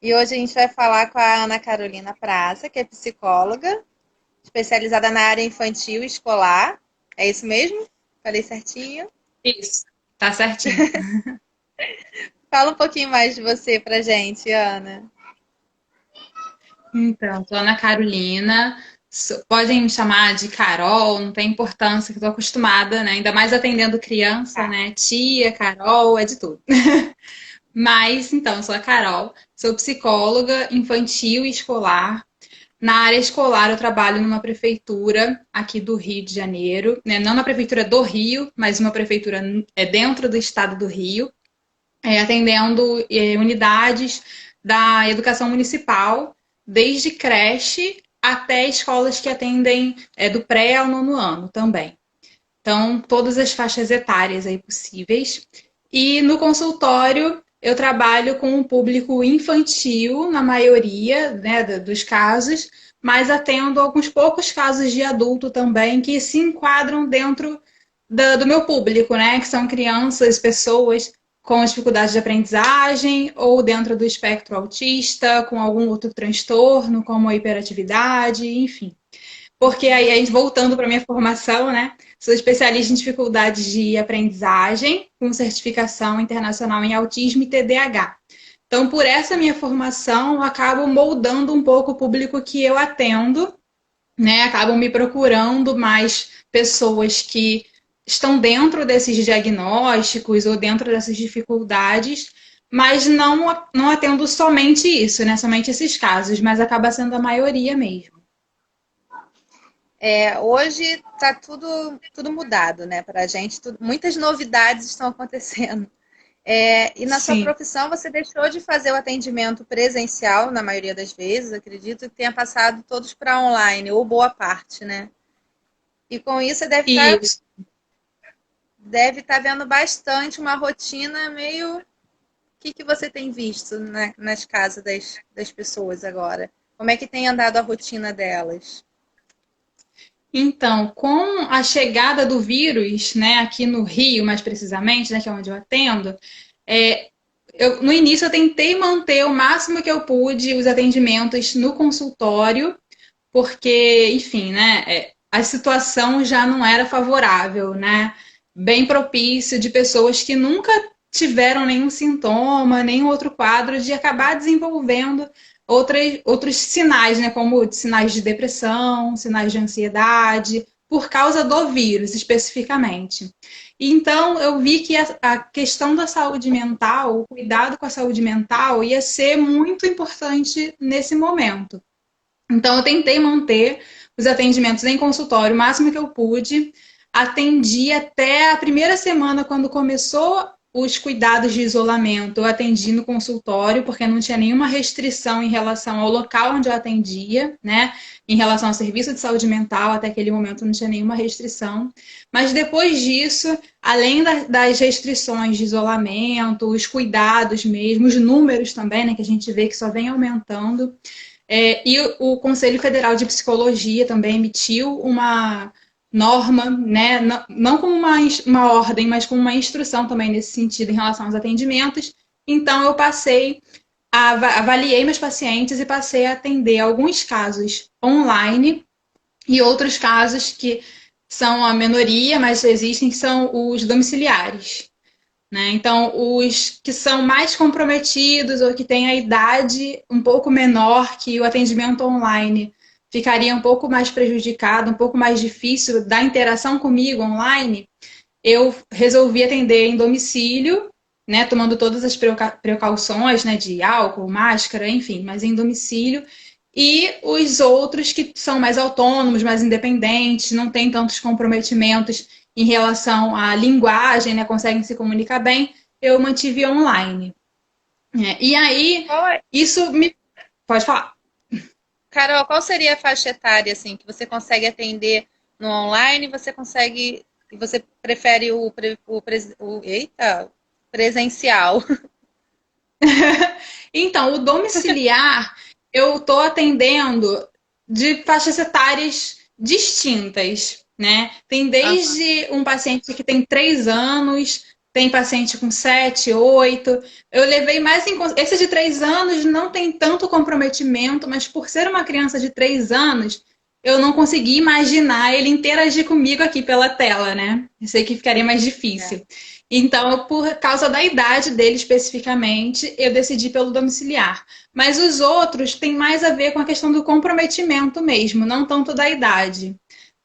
E hoje a gente vai falar com a Ana Carolina Praça, que é psicóloga, especializada na área infantil e escolar. É isso mesmo? Falei certinho? Isso, tá certinho. Fala um pouquinho mais de você pra gente, Ana. Então, sou Ana Carolina, podem me chamar de Carol, não tem importância, que estou acostumada, né? Ainda mais atendendo criança, Tá. né? Tia, Carol, é de tudo. Mas, então, sou a Carol, sou psicóloga infantil e escolar. Na área escolar, eu trabalho numa prefeitura aqui do Rio de Janeiro, né? Não na prefeitura do Rio, mas uma prefeitura dentro do estado do Rio, atendendo unidades da educação municipal, desde creche até escolas que atendem do pré ao nono ano também. Então, todas as faixas etárias aí possíveis. E no consultório, eu trabalho com o público infantil, na maioria, né, dos casos, mas atendo alguns poucos casos de adulto também que se enquadram dentro do meu público, né, que são crianças, pessoas com dificuldade de aprendizagem ou dentro do espectro autista, com algum outro transtorno, como a hiperatividade, enfim. Porque aí, a gente, voltando para a minha formação, né? Sou especialista em dificuldades de aprendizagem, com certificação internacional em autismo e TDAH. Então, por essa minha formação, eu acabo moldando um pouco o público que eu atendo, né? Acabam me procurando mais pessoas que estão dentro desses diagnósticos ou dentro dessas dificuldades, mas não atendo somente isso, né? Somente esses casos, mas acaba sendo a maioria mesmo. Hoje está tudo mudado, né, pra gente. Muitas novidades estão acontecendo. E na sua Sim. profissão, você deixou de fazer o atendimento presencial, na maioria das vezes, acredito que tenha passado todos para online, ou boa parte, né? E com isso, você Isso. deve estar vendo bastante uma rotina meio. O que você tem visto nas casas das pessoas agora? Como é que tem andado a rotina delas? Então, com a chegada do vírus, né, aqui no Rio, mais precisamente, né, que é onde eu atendo, é, no início eu tentei manter o máximo que eu pude os atendimentos no consultório, porque, enfim, né, a situação já não era favorável, né, bem propício de pessoas que nunca tiveram nenhum sintoma, nenhum outro quadro, de acabar desenvolvendo outros sinais, né, como sinais de depressão, sinais de ansiedade, por causa do vírus especificamente. Então, eu vi que a questão da saúde mental, o cuidado com a saúde mental, ia ser muito importante nesse momento. Então, eu tentei manter os atendimentos em consultório o máximo que eu pude. Atendi até a primeira semana, quando começou os cuidados de isolamento. Eu atendi no consultório, porque não tinha nenhuma restrição em relação ao local onde eu atendia, né? Em relação ao serviço de saúde mental, até aquele momento não tinha nenhuma restrição. Mas depois disso, além das restrições de isolamento, os cuidados mesmo, os números também, né? Que a gente vê que só vem aumentando. E o Conselho Federal de Psicologia também emitiu uma norma, né, não como uma ordem, mas como uma instrução também nesse sentido em relação aos atendimentos. Então, eu avaliei meus pacientes e passei a atender alguns casos online e outros casos que são a minoria, mas existem, que são os domiciliares. Né? Então, os que são mais comprometidos ou que têm a idade um pouco menor, que o atendimento online ficaria um pouco mais prejudicado, um pouco mais difícil da interação comigo online, eu resolvi atender em domicílio, né, tomando todas as precauções, né, de álcool, máscara, enfim, mas em domicílio. E os outros que são mais autônomos, mais independentes, não têm tantos comprometimentos em relação à linguagem, né, conseguem se comunicar bem, eu mantive online. E aí, Qual é, isso me. Pode falar. Carol, qual seria a faixa etária assim que você consegue atender no online? Você consegue e você prefere presencial? Então, o domiciliar, eu estou atendendo de faixas etárias distintas, né? Tem Aham. desde um paciente que tem 3 anos, tem paciente com 7, 8. Eu levei mais em conta. Esse de 3 anos não tem tanto comprometimento, mas por ser uma criança de 3 anos, eu não consegui imaginar ele interagir comigo aqui pela tela, né? Eu sei que ficaria mais difícil. Então, por causa da idade dele especificamente, eu decidi pelo domiciliar. Mas os outros têm mais a ver com a questão do comprometimento mesmo, não tanto da idade,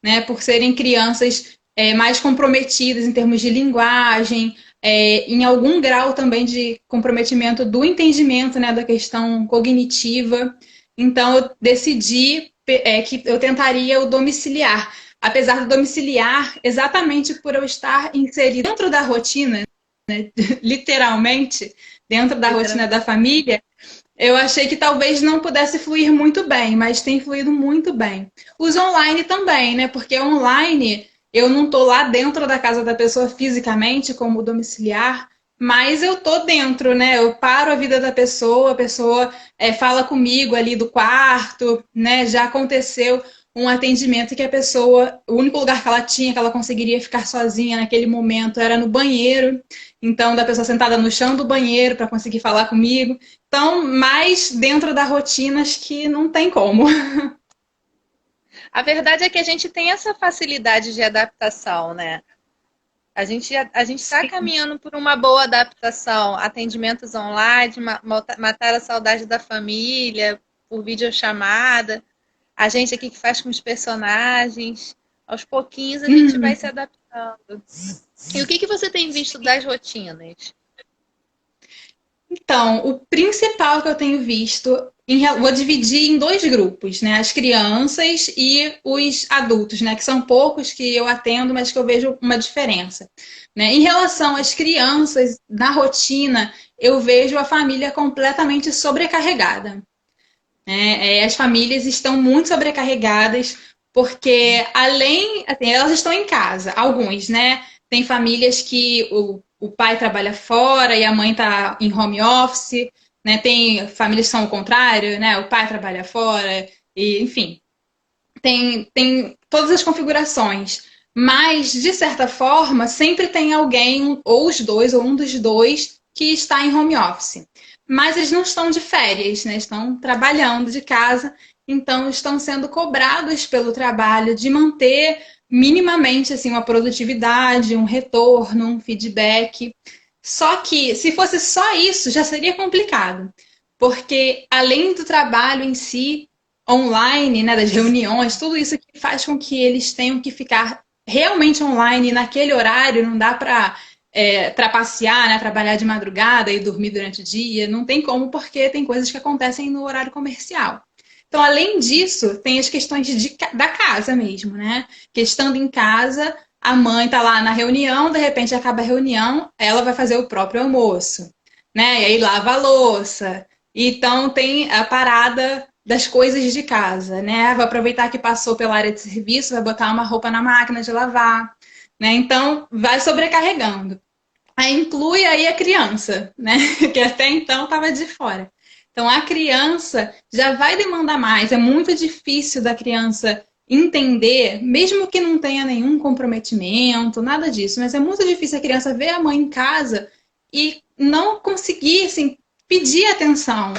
né? Por serem crianças mais comprometidas em termos de linguagem, em algum grau também de comprometimento do entendimento, né, da questão cognitiva. Então, eu decidi que eu tentaria o domiciliar. Apesar do domiciliar, exatamente por eu estar inserida dentro da rotina, né, literalmente, dentro da rotina da família, eu achei que talvez não pudesse fluir muito bem, mas tem fluído muito bem. Os online também, né? Porque online eu não estou lá dentro da casa da pessoa fisicamente, como domiciliar, mas eu tô dentro, né? Eu paro a vida da pessoa, a pessoa fala comigo ali do quarto, né? Já aconteceu um atendimento que a pessoa, o único lugar que ela tinha, que ela conseguiria ficar sozinha naquele momento, era no banheiro. Então, da pessoa sentada no chão do banheiro para conseguir falar comigo. Então, mais dentro da rotina, acho que não tem como. A verdade é que a gente tem essa facilidade de adaptação, né? A gente está caminhando por uma boa adaptação, atendimentos online, matar a saudade da família por videochamada, a gente aqui que faz com os personagens, aos pouquinhos a gente vai se adaptando. E o que você tem visto das rotinas? Então, o principal que eu tenho visto, vou dividir em dois grupos, né? As crianças e os adultos, né? Que são poucos que eu atendo, mas que eu vejo uma diferença. Né? Em relação às crianças, na rotina, eu vejo a família completamente sobrecarregada. Né? As famílias estão muito sobrecarregadas, porque além, assim, elas estão em casa, alguns, né? Tem famílias que o pai trabalha fora e a mãe está em home office, né? Tem famílias que são o contrário, né? O pai trabalha fora, e, enfim, tem todas as configurações. Mas, de certa forma, sempre tem alguém, ou os dois, ou um dos dois, que está em home office. Mas eles não estão de férias, né? Estão trabalhando de casa, então estão sendo cobrados pelo trabalho de manter minimamente assim, uma produtividade, um retorno, um feedback. Só que, se fosse só isso, já seria complicado. Porque, além do trabalho em si, online, né, das reuniões, tudo isso que faz com que eles tenham que ficar realmente online naquele horário, não dá para trapacear, né, trabalhar de madrugada e dormir durante o dia, não tem como, porque tem coisas que acontecem no horário comercial. Então, além disso, tem as questões da casa mesmo, né? Que estando em casa, a mãe tá lá na reunião, de repente acaba a reunião, ela vai fazer o próprio almoço, né? E aí lava a louça. Então, tem a parada das coisas de casa, né? Vai aproveitar que passou pela área de serviço, vai botar uma roupa na máquina de lavar, né? Então, vai sobrecarregando. Aí inclui aí a criança, né? Que até então estava de fora. Então, a criança já vai demandar mais. É muito difícil da criança entender, mesmo que não tenha nenhum comprometimento, nada disso, mas é muito difícil a criança ver a mãe em casa e não conseguir, assim, pedir atenção,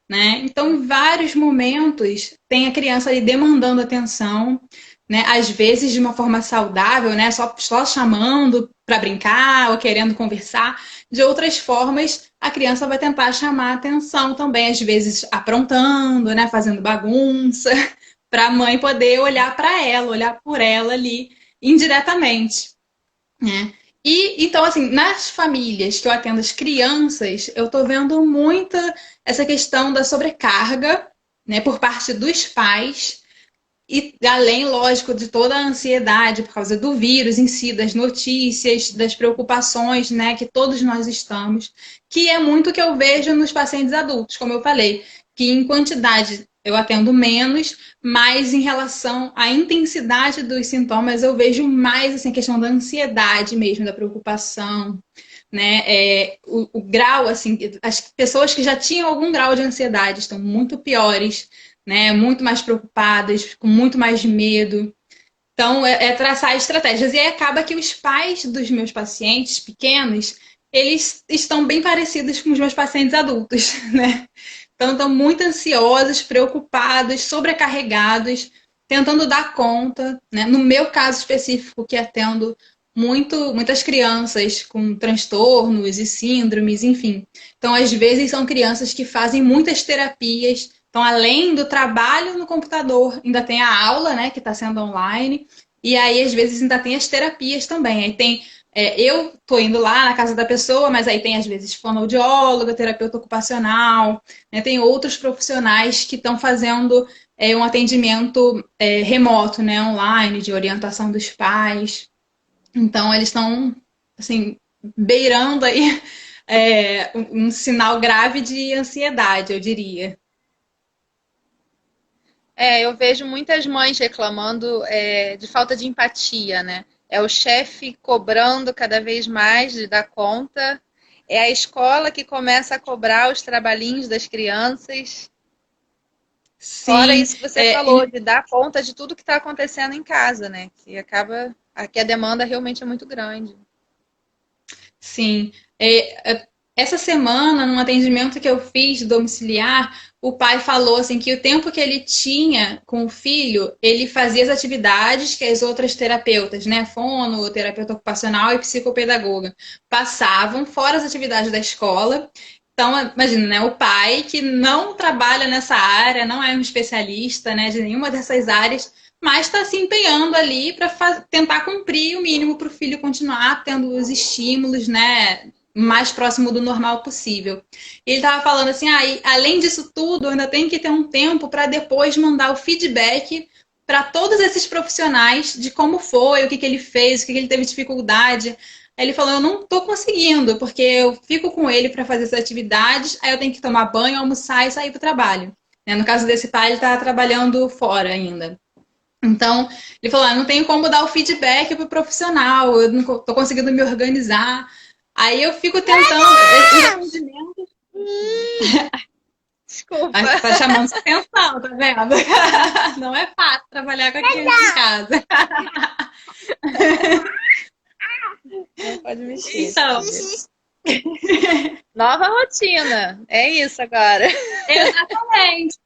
né? Então, em vários momentos, tem a criança ali demandando atenção, né? Às vezes de uma forma saudável, né? Só chamando para brincar ou querendo conversar. De outras formas, a criança vai tentar chamar a atenção também, às vezes aprontando, né? Fazendo bagunça, para a mãe poder olhar para ela, olhar por ela ali indiretamente, né? E então, assim, nas famílias que eu atendo as crianças, eu estou vendo muita essa questão da sobrecarga, né, por parte dos pais. E além, lógico, de toda a ansiedade por causa do vírus em si, das notícias, das preocupações, né, que todos nós estamos, que é muito que eu vejo nos pacientes adultos, como eu falei, que em quantidade eu atendo menos, mas em relação à intensidade dos sintomas eu vejo mais assim, a questão da ansiedade mesmo, da preocupação, né, o grau, assim, as pessoas que já tinham algum grau de ansiedade estão muito piores, né, muito mais preocupadas, com muito mais medo. Então, traçar estratégias. E aí acaba que os pais dos meus pacientes pequenos, eles estão bem parecidos com os meus pacientes adultos, né? Então, estão muito ansiosos, preocupados, sobrecarregados, tentando dar conta, né? No meu caso específico, que atendo muitas crianças com transtornos e síndromes, enfim. Então, às vezes, são crianças que fazem muitas terapias. Então, além do trabalho no computador, ainda tem a aula, né, que está sendo online. E aí, às vezes, ainda tem as terapias também. Aí tem eu tô indo lá na casa da pessoa, mas aí tem, às vezes, fonoaudióloga, terapeuta ocupacional, né? Tem outros profissionais que estão fazendo um atendimento remoto, né? Online, de orientação dos pais. Então, eles estão, assim, beirando aí um sinal grave de ansiedade, eu diria. Eu vejo muitas mães reclamando de falta de empatia, né? É o chefe cobrando cada vez mais de dar conta, é a escola que começa a cobrar os trabalhinhos das crianças. Fora Sim, isso que você falou, de dar conta de tudo que está acontecendo em casa, né? Que acaba. Aqui a demanda realmente é muito grande. sim. Essa semana, num atendimento que eu fiz domiciliar, o pai falou assim que o tempo que ele tinha com o filho, ele fazia as atividades que as outras terapeutas, né, fono, terapeuta ocupacional e psicopedagoga, passavam, fora as atividades da escola. Então, imagina, né, o pai que não trabalha nessa área, não é um especialista, né, de nenhuma dessas áreas, mas está se empenhando ali para tentar cumprir o mínimo para o filho continuar tendo os estímulos, né, mais próximo do normal possível. Ele estava falando assim, além disso tudo, ainda tem que ter um tempo para depois mandar o feedback para todos esses profissionais de como foi, o que ele fez, o que ele teve dificuldade. Aí ele falou, eu não estou conseguindo, porque eu fico com ele para fazer essas atividades, aí eu tenho que tomar banho, almoçar e sair para o trabalho. No caso desse pai, ele está trabalhando fora ainda. Então, ele falou, não tenho como dar o feedback para o profissional, eu não estou conseguindo me organizar. Aí eu fico tentando. Desculpa. Tá chamando sua atenção, tá vendo? Não é fácil trabalhar com a criança em casa. Não pode mexer. Então, Nova rotina. É isso agora. exatamente.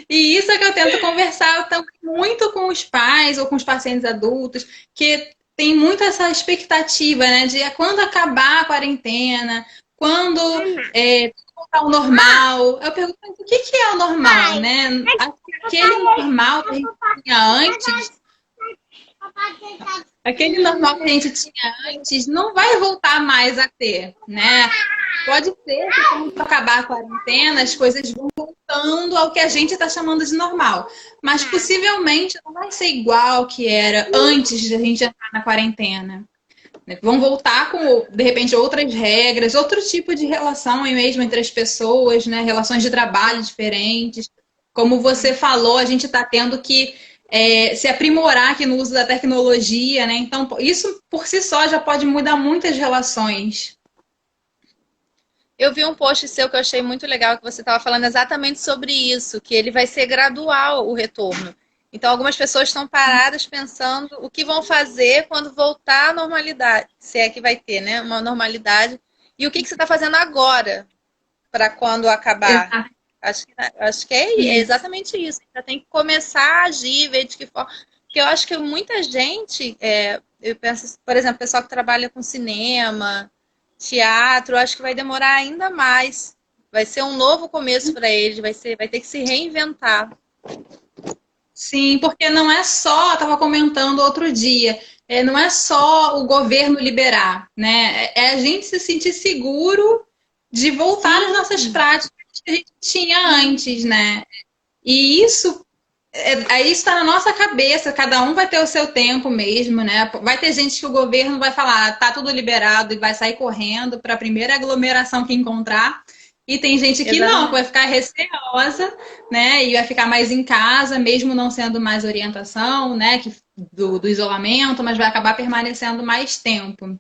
E isso é que eu tento conversar muito com os pais ou com os pacientes adultos, que tem muito essa expectativa, né, de quando acabar a quarentena, quando voltar ao normal. Eu pergunto, o que é o normal, né? Aquele normal que a gente tinha antes, aquele normal que a gente tinha antes, não vai voltar mais a ter, né? Pode ser que quando acabar a quarentena, as coisas vão voltando ao que a gente está chamando de normal. Mas possivelmente não vai ser igual que era antes de a gente entrar na quarentena. Vão voltar com, de repente, outras regras, outro tipo de relação mesmo entre as pessoas, né? Relações de trabalho diferentes. Como você falou, a gente está tendo que se aprimorar aqui no uso da tecnologia, né? Então, isso por si só já pode mudar muitas relações. Eu vi um post seu que eu achei muito legal, que você estava falando exatamente sobre isso, que ele vai ser gradual o retorno. Então, algumas pessoas estão paradas pensando o que vão fazer quando voltar à normalidade, se é que vai ter, né, uma normalidade. E o que você está fazendo agora para quando acabar? Acho que é exatamente isso. Já tem que começar a agir, ver de que forma. Porque eu acho que muita gente, eu penso, por exemplo, pessoal que trabalha com cinema, teatro, acho que vai demorar ainda mais. Vai ser um novo começo para eles, vai ter que se reinventar. Sim, porque não é só, estava comentando outro dia, não é só o governo liberar, né? É a gente se sentir seguro de voltar às nossas práticas que a gente tinha antes, né? E isso aí está na nossa cabeça, cada um vai ter o seu tempo mesmo, né? Vai ter gente que o governo vai falar, tá tudo liberado e vai sair correndo para a primeira aglomeração que encontrar. E tem gente que não, que vai ficar receosa, né? E vai ficar mais em casa, mesmo não sendo mais orientação, né? Do isolamento, mas vai acabar permanecendo mais tempo.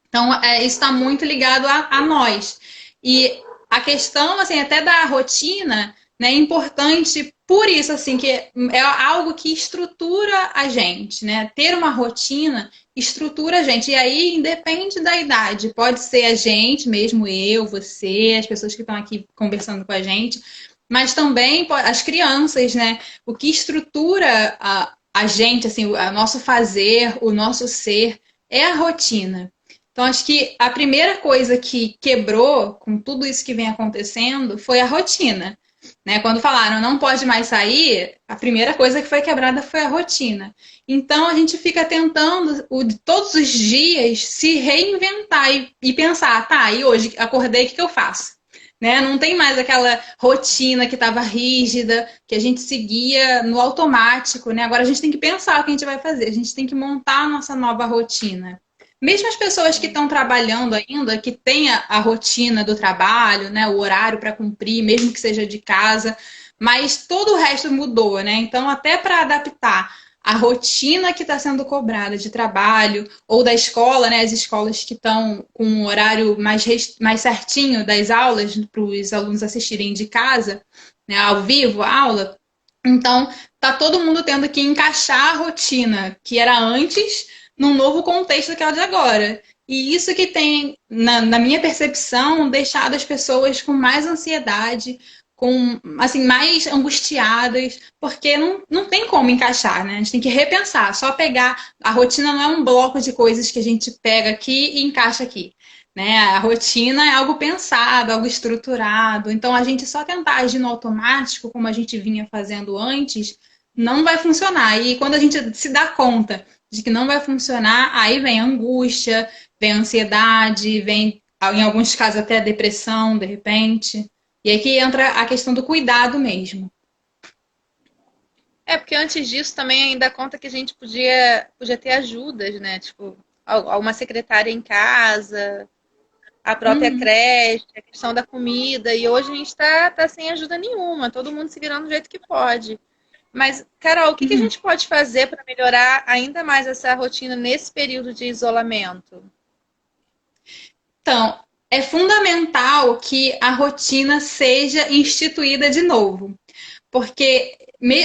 Então, isso está muito ligado a nós. E a questão, assim, até da rotina, né, importante por isso, assim, que é algo que estrutura a gente, né? Ter uma rotina estrutura a gente. E aí, independe da idade, pode ser a gente, mesmo eu, você, as pessoas que estão aqui conversando com a gente, mas também as crianças, né? O que estrutura a gente, assim, o nosso fazer, o nosso ser, é a rotina. Então, acho que a primeira coisa que quebrou com tudo isso que vem acontecendo foi a rotina. Né? Quando falaram não pode mais sair, a primeira coisa que foi quebrada foi a rotina. Então a gente fica tentando todos os dias se reinventar e pensar, tá, e hoje acordei, o que eu faço? Né? Não tem mais aquela rotina que estava rígida, que a gente seguia no automático, né? Agora a gente tem que pensar o que a gente vai fazer, a gente tem que montar a nossa nova rotina. Mesmo as pessoas que estão trabalhando ainda, que têm a rotina do trabalho, né, o horário para cumprir, mesmo que seja de casa, mas todo o resto mudou, né? Então, até para adaptar a rotina que está sendo cobrada de trabalho ou da escola, né, as escolas que estão com um horário mais certinho das aulas para os alunos assistirem de casa, né, ao vivo, a aula. Então, tá todo mundo tendo que encaixar a rotina que era antes num novo contexto que é o de agora. E isso que tem, na minha percepção, deixado as pessoas com mais ansiedade, com assim, mais angustiadas, porque não tem como encaixar, né? A gente tem que repensar, só pegar. A rotina não é um bloco de coisas que a gente pega aqui e encaixa aqui. Né? A rotina é algo pensado, algo estruturado. Então, a gente só tentar agir no automático, como a gente vinha fazendo antes, não vai funcionar. E quando a gente se dá conta de que não vai funcionar, aí vem a angústia, vem a ansiedade, vem, em alguns casos, até a depressão, de repente. E aí que entra a questão do cuidado mesmo. É, porque antes disso também ainda conta que a gente podia ter ajudas, né? Tipo, alguma secretária em casa, a própria Uhum. creche, a questão da comida. E hoje a gente tá sem ajuda nenhuma, todo mundo se virando do jeito que pode. Mas, Carol, o que a Uhum. gente pode fazer para melhorar ainda mais essa rotina nesse período de isolamento? Então, é fundamental que a rotina seja instituída de novo. Porque,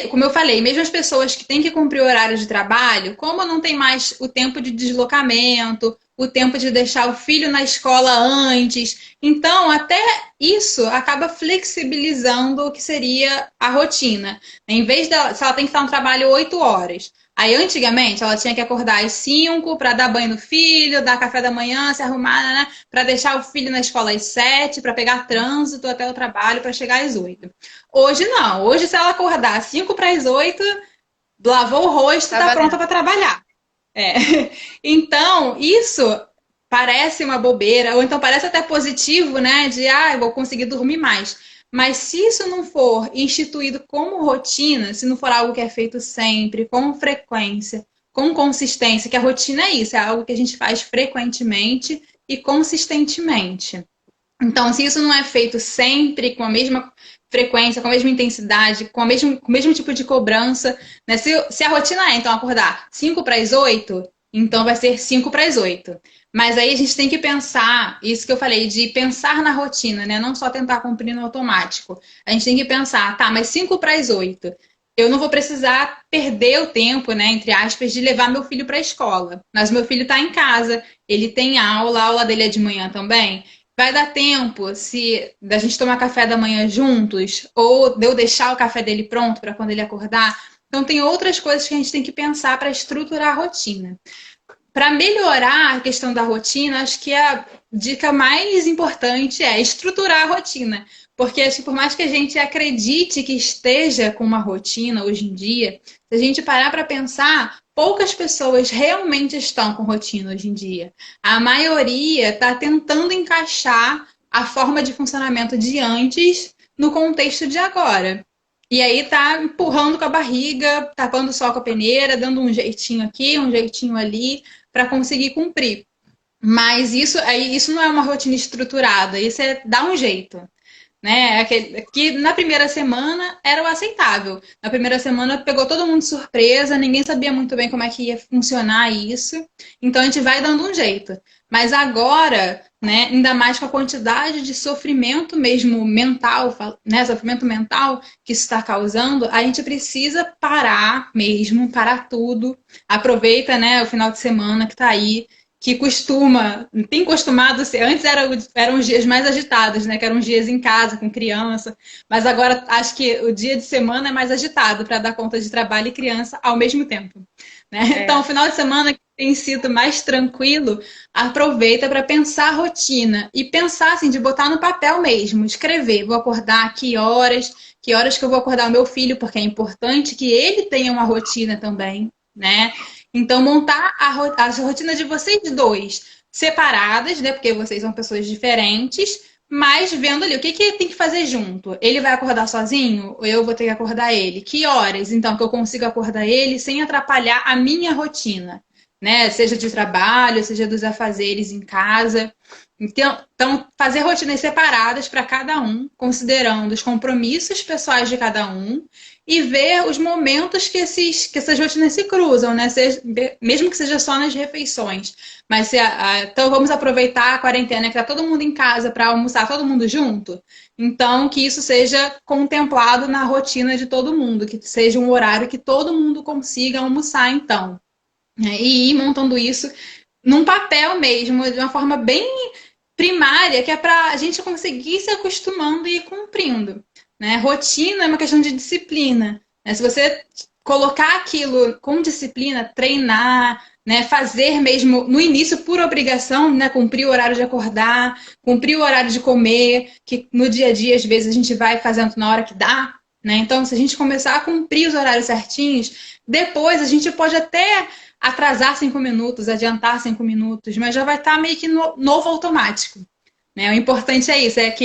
como eu falei, mesmo as pessoas que têm que cumprir o horário de trabalho, como não tem mais o tempo de deslocamento, o tempo de deixar o filho na escola antes, então até isso acaba flexibilizando o que seria a rotina. Em vez dela, se ela tem que estar no trabalho 8 horas, aí antigamente ela tinha que acordar às 5 para dar banho no filho, dar café da manhã, se arrumar, né, para deixar o filho na escola às 7, para pegar trânsito até o trabalho para chegar às 8. Hoje não. Hoje, se ela acordar às 5 para as 8, lavou o rosto, Tá está pronta valendo. para trabalhar. É. Então, isso parece uma bobeira, ou então parece até positivo, né? De, eu vou conseguir dormir mais. Mas se isso não for instituído como rotina, se não for algo que é feito sempre, com frequência, com consistência, que a rotina é isso, é algo que a gente faz frequentemente e consistentemente. Então, se isso não é feito sempre com a mesma frequência, com a mesma intensidade, com o mesmo tipo de cobrança, né? Se a rotina é, então, acordar 5 para as 8, então vai ser 5 para as 8. Mas aí a gente tem que pensar, isso que eu falei, de pensar na rotina, né? Não só tentar cumprir no automático. A gente tem que pensar, tá, mas 5 para as 8. Eu não vou precisar perder o tempo, né, entre aspas, de levar meu filho para a escola. Mas meu filho está em casa, ele tem aula, a aula dele é de manhã também. Vai dar tempo se da gente tomar café da manhã juntos ou de eu deixar o café dele pronto para quando ele acordar. Então tem outras coisas que a gente tem que pensar para estruturar a rotina. Para melhorar a questão da rotina, acho que a dica mais importante é estruturar a rotina. Porque assim, por mais que a gente acredite que esteja com uma rotina hoje em dia, se a gente parar para pensar, poucas pessoas realmente estão com rotina hoje em dia. A maioria está tentando encaixar a forma de funcionamento de antes no contexto de agora. E aí tá empurrando com a barriga, tapando só com a peneira, dando um jeitinho aqui, um jeitinho ali, para conseguir cumprir. Mas isso não é uma rotina estruturada, isso é dar um jeito. né? Que na primeira semana era o aceitável. Na primeira semana pegou todo mundo de surpresa, ninguém sabia muito bem como é que ia funcionar isso. Então a gente vai dando um jeito. Mas agora, né, ainda mais com a quantidade de sofrimento mesmo mental, né, sofrimento mental que isso está causando, a gente precisa parar mesmo, parar tudo. Aproveita, né, o final de semana que está aí, que tem costumado ser, antes eram os dias mais agitados, né? Que eram os dias em casa, com criança, mas agora acho que o dia de semana é mais agitado para dar conta de trabalho e criança ao mesmo tempo, né? Então, o final de semana que tem sido mais tranquilo, aproveita para pensar a rotina e pensar assim, de botar no papel mesmo, escrever, vou acordar que horas que eu vou acordar o meu filho, porque é importante que ele tenha uma rotina também, né? Então, montar as rotinas de vocês dois separadas, né? Porque vocês são pessoas diferentes, mas vendo ali o que tem que fazer junto. Ele vai acordar sozinho ou eu vou ter que acordar ele? Que horas, então, que eu consigo acordar ele sem atrapalhar a minha rotina, né? Seja de trabalho, seja dos afazeres em casa. Então fazer rotinas separadas para cada um, considerando os compromissos pessoais de cada um e ver os momentos que essas rotinas se cruzam, né? Mesmo que seja só nas refeições. Mas então vamos aproveitar a quarentena que está todo mundo em casa para almoçar todo mundo junto. Então que isso seja contemplado na rotina de todo mundo, que seja um horário que todo mundo consiga almoçar, então. Né? E ir montando isso num papel mesmo, de uma forma bem primária, que é para a gente conseguir se acostumando e ir cumprindo. Né? Rotina é uma questão de disciplina. Né? Se você colocar aquilo com disciplina, treinar, né? Fazer mesmo no início por obrigação, né? Cumprir o horário de acordar, cumprir o horário de comer, que no dia a dia às vezes a gente vai fazendo na hora que dá. Né? Então, se a gente começar a cumprir os horários certinhos, depois a gente pode até atrasar 5 minutos, adiantar 5 minutos, mas já vai estar meio que novo automático. Né? O importante é isso, é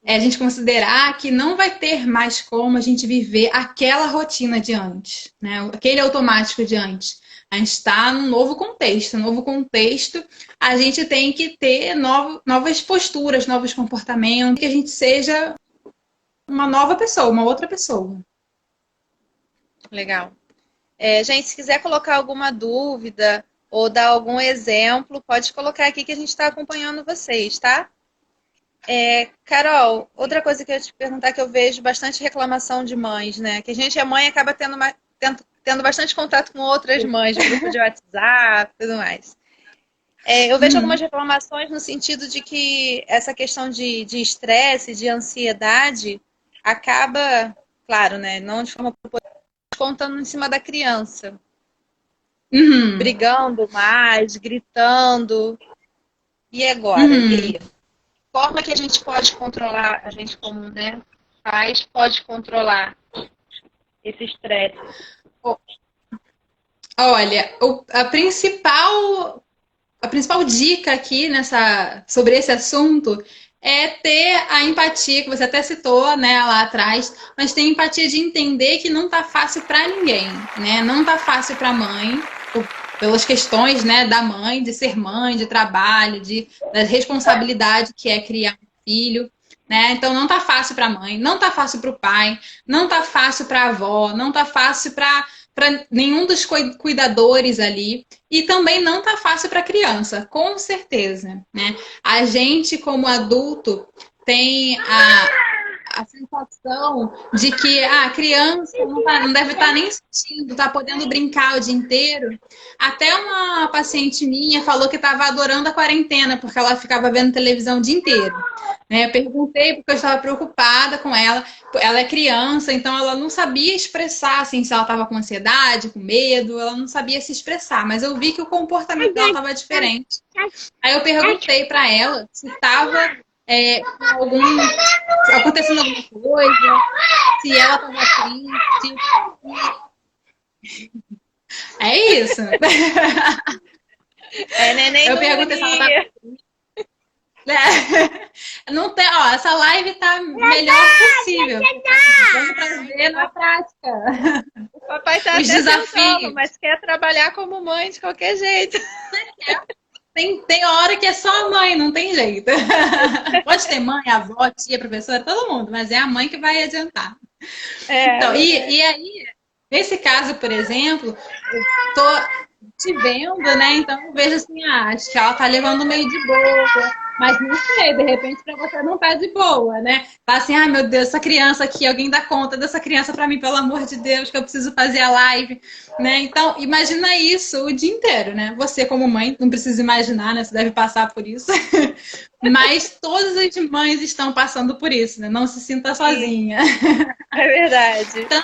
a gente considerar que não vai ter mais como a gente viver aquela rotina de antes, né? Aquele automático de antes. A gente está num novo contexto. Novo contexto, a gente tem que ter novas posturas, novos comportamentos, que a gente seja uma nova pessoa, uma outra pessoa. Legal. Gente, se quiser colocar alguma dúvida ou dar algum exemplo, pode colocar aqui que a gente está acompanhando vocês, tá? Carol, outra coisa que eu ia te perguntar, que eu vejo bastante reclamação de mães, né? Que a gente é mãe e acaba tendo bastante contato com outras mães, grupo de WhatsApp e tudo mais. Eu vejo algumas reclamações no sentido de que essa questão de estresse, de ansiedade, acaba, claro, né? Não de forma contando em cima da criança. Brigando mais, gritando. E agora? E aí? Forma que a gente pode controlar, a gente como, né, pais, pode controlar esse estresse? Olha, a principal dica aqui sobre esse assunto é ter a empatia, que você até citou, né, lá atrás, mas ter empatia de entender que não tá fácil para ninguém, né? Não tá fácil para a mãe, pelas questões, né, da mãe, de ser mãe, de trabalho, da responsabilidade que é criar um filho, né? Então não tá fácil para a mãe, não tá fácil para o pai, não tá fácil para a avó, não tá fácil para nenhum dos cuidadores ali. E também não tá fácil para a criança, com certeza. Né? A gente, como adulto, tem a sensação de que a criança não deve estar nem sentindo, está podendo brincar o dia inteiro. Até uma paciente minha falou que estava adorando a quarentena, porque ela ficava vendo televisão o dia inteiro. Né? Eu perguntei porque eu estava preocupada com ela. Ela é criança, então ela não sabia expressar assim, se ela estava com ansiedade, com medo, ela não sabia se expressar, mas eu vi que o comportamento dela estava diferente. Aí eu perguntei para ela se estava acontecendo alguma coisa, se ela estava triste. É isso. Neném eu perguntei se ela estava Não tem, ó, essa live tá melhor possível. Vamos trazer na prática. O papai tá os até desafios, tentando, mas quer trabalhar como mãe de qualquer jeito. tem hora que é só a mãe, não tem jeito. Pode ter mãe, avó, tia, professora, todo mundo, mas é a mãe que vai adiantar. Então, e aí, nesse caso, por exemplo, eu tô te vendo, né? Então eu vejo assim, acho que ela tá levando meio de boa, mas não sei, de repente pra você não tá de boa, né? Fala assim, ai meu Deus, essa criança aqui, alguém dá conta dessa criança pra mim, pelo amor de Deus, que eu preciso fazer a live, né? Então, imagina isso o dia inteiro, né? Você como mãe, não precisa imaginar, né? Você deve passar por isso. Mas todas as mães estão passando por isso, né? Não se sinta sozinha. É verdade. Então,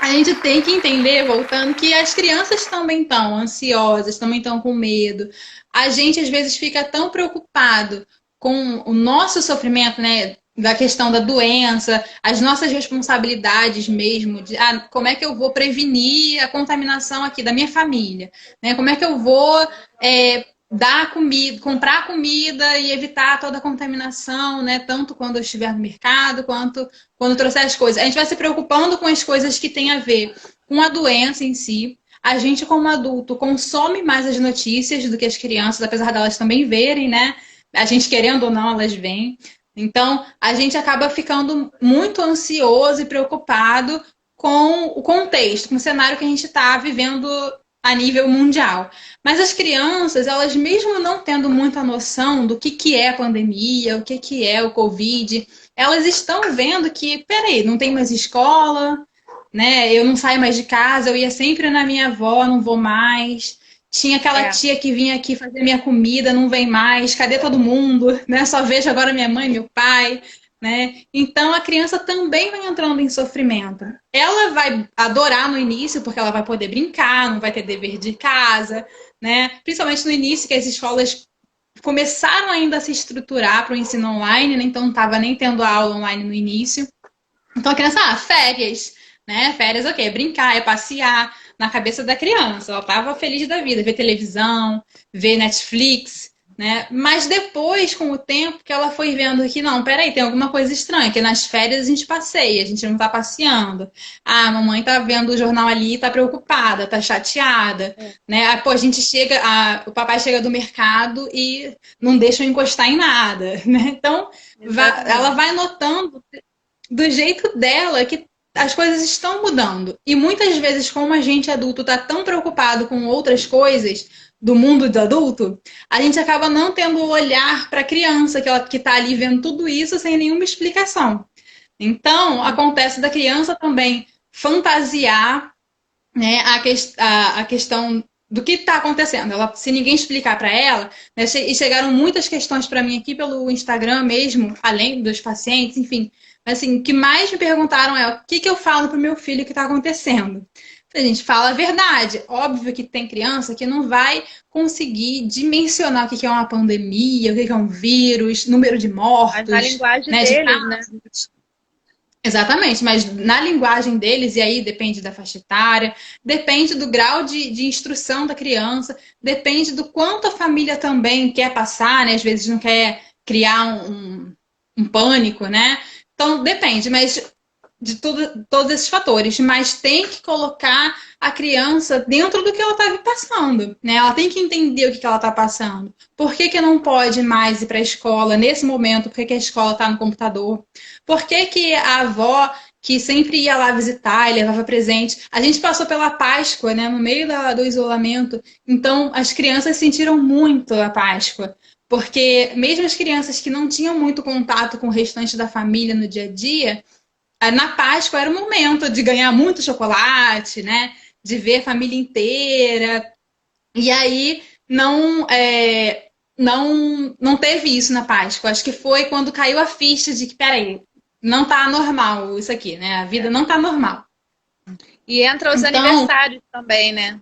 a gente tem que entender, voltando, que as crianças também estão ansiosas, também estão com medo. A gente, às vezes, fica tão preocupado com o nosso sofrimento, né? Da questão da doença, as nossas responsabilidades mesmo, de como é que eu vou prevenir a contaminação aqui da minha família, né? Como é que eu vou dar comida, comprar comida e evitar toda a contaminação, né? Tanto quando eu estiver no mercado, quanto quando trouxer as coisas. A gente vai se preocupando com as coisas que têm a ver com a doença em si. A gente, como adulto, consome mais as notícias do que as crianças, apesar delas também verem, né? A gente, querendo ou não, elas veem. Então, a gente acaba ficando muito ansioso e preocupado com o contexto, com o cenário que a gente está vivendo a nível mundial. Mas as crianças, elas mesmo não tendo muita noção do que é a pandemia, o que é o Covid, elas estão vendo que, peraí, não tem mais escola, né? Eu não saio mais de casa, eu ia sempre na minha avó, não vou mais. Tinha aquela tia que vinha aqui fazer minha comida, não vem mais. Cadê todo mundo? Né? Só vejo agora minha mãe, meu pai. Né? Então a criança também vai entrando em sofrimento. Ela vai adorar no início, porque ela vai poder brincar, não vai ter dever de casa, né? Principalmente no início, que as escolas começaram ainda a se estruturar para o ensino online, né? Então não estava nem tendo aula online no início. Então a criança, férias, né? Férias, ok, brincar, é passear. Na cabeça da criança, ela estava feliz da vida, ver televisão, ver Netflix, né? Mas depois, com o tempo, que ela foi vendo que, não, peraí, tem alguma coisa estranha, que nas férias a gente passeia, a gente não tá passeando. Ah, a mamãe tá vendo o jornal ali, tá preocupada, tá chateada, né? Ah, pô, a gente chega, o papai chega do mercado e não deixa eu encostar em nada, né? Então, ela vai notando do jeito dela que as coisas estão mudando. E muitas vezes, como a gente adulto está tão preocupado com outras coisas do mundo do adulto, a gente acaba não tendo o olhar para a criança que está ali vendo tudo isso sem nenhuma explicação. Então, acontece da criança também fantasiar, né, a questão do que está acontecendo. Se ninguém explicar para ela, né, e chegaram muitas questões para mim aqui pelo Instagram mesmo, além dos pacientes, enfim. Mas assim, o que mais me perguntaram é o que eu falo pro meu filho que está acontecendo. A gente fala a verdade. Óbvio que tem criança que não vai conseguir dimensionar o que é uma pandemia, o que é um vírus, número de mortos. Mas na linguagem deles, né? Exatamente, mas na linguagem deles, e aí depende da faixa etária, depende do grau de instrução da criança, depende do quanto a família também quer passar, né? Às vezes não quer criar um pânico, né? Então, depende, mas de todos esses fatores. Mas tem que colocar a criança dentro do que ela está passando, né? Ela tem que entender o que ela está passando. Por que não pode mais ir para a escola nesse momento? Por que a escola está no computador? Por que a avó, que sempre ia lá visitar e levava presente, a gente passou pela Páscoa, né? No meio do isolamento. Então, as crianças sentiram muito a Páscoa. Porque mesmo as crianças que não tinham muito contato com o restante da família no dia a dia, na Páscoa era o momento de ganhar muito chocolate, né? De ver a família inteira. E aí não teve isso na Páscoa. Acho que foi quando caiu a ficha de que, peraí, não tá normal isso aqui, né? A vida não tá normal. E entra os aniversários também, né?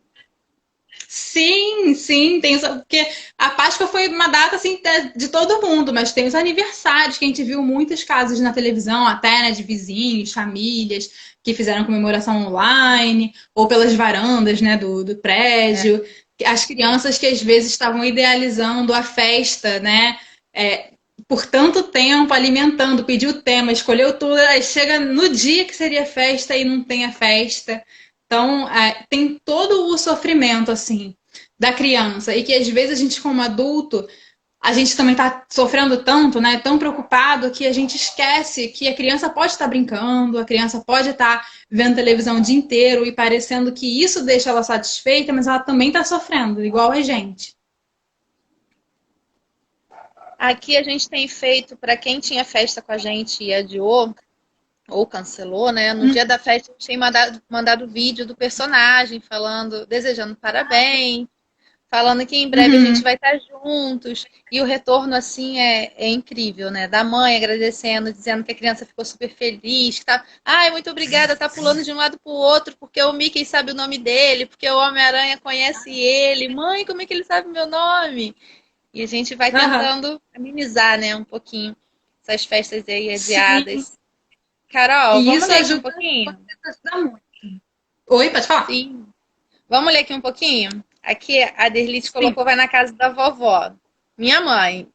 Sim, tem porque a Páscoa foi uma data assim de todo mundo, mas tem os aniversários que a gente viu muitos casos na televisão, até né, de vizinhos, famílias que fizeram comemoração online ou pelas varandas, né, do prédio. As crianças que às vezes estavam idealizando a festa, né, por tanto tempo alimentando, pediu o tema, escolheu tudo, aí chega no dia que seria festa e não tem a festa. Então, tem todo o sofrimento, assim, da criança e que às vezes a gente como adulto a gente também está sofrendo tanto, né? Tão preocupado que a gente esquece que a criança pode estar brincando, a criança pode estar vendo televisão o dia inteiro e parecendo que isso deixa ela satisfeita, mas ela também está sofrendo, igual a gente. Aqui a gente tem feito, para quem tinha festa com a gente e adiou, ou cancelou, né? No dia da festa a gente tem mandado vídeo do personagem falando, desejando parabéns, falando que em breve a gente Uhum. vai estar juntos. E o retorno, assim, é incrível, né? Da mãe agradecendo, dizendo que a criança ficou super feliz, que tá, ai, muito obrigada, tá pulando de um lado pro outro, porque o Mickey sabe o nome dele, porque o Homem-Aranha conhece ele. Mãe, como é que ele sabe meu nome? E a gente vai Uhum. tentando amenizar, né, um pouquinho essas festas aí Sim, adiadas. Carol, e vamos isso ler aqui um ajuda, pouquinho? ajuda muito. Oi, pode falar? Sim. Vamos ler aqui um pouquinho? Aqui a Derlite Sim. colocou, vai na casa da vovó. Minha mãe.